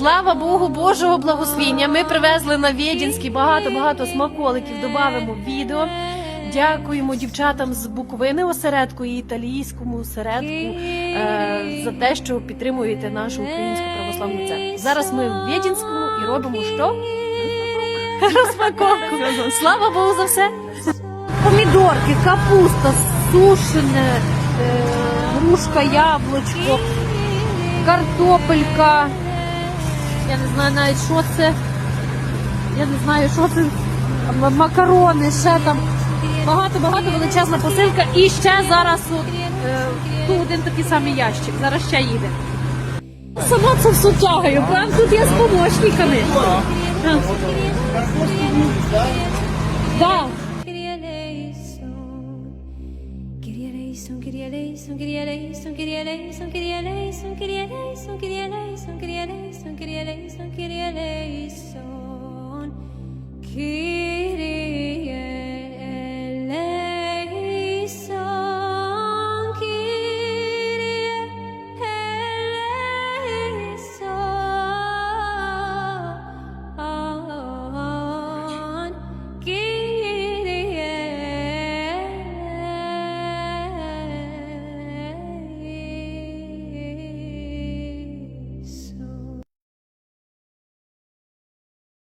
Слава Богу, Божого благословіння. Ми привезли на Відінський багато-багато смаколиків, добавимо в відео. Дякуємо дівчатам з Буковини осередку і італійському осередку за те, що підтримуєте нашу українську православну церкву. Зараз ми в Відінському і робимо що? Розпаковку. Слава Богу за все. Помідорки, капуста, сушене, грушка, яблучко, картопелька. Я не знаю навіть, що це. Я не знаю, що це. Макарони, ще там. Багато величезна посилка. І ще зараз тут один такий самий ящик. Зараз ще їде. Сама це все тягаю. Прям тут я з помощниками. Так. Kyrie eleison, Kyrie eleison, Kyrie eleison, Kyrie eleison, Kyrie eleison, Kyrie eleison, Kyrie eleison, Kyrie eleison.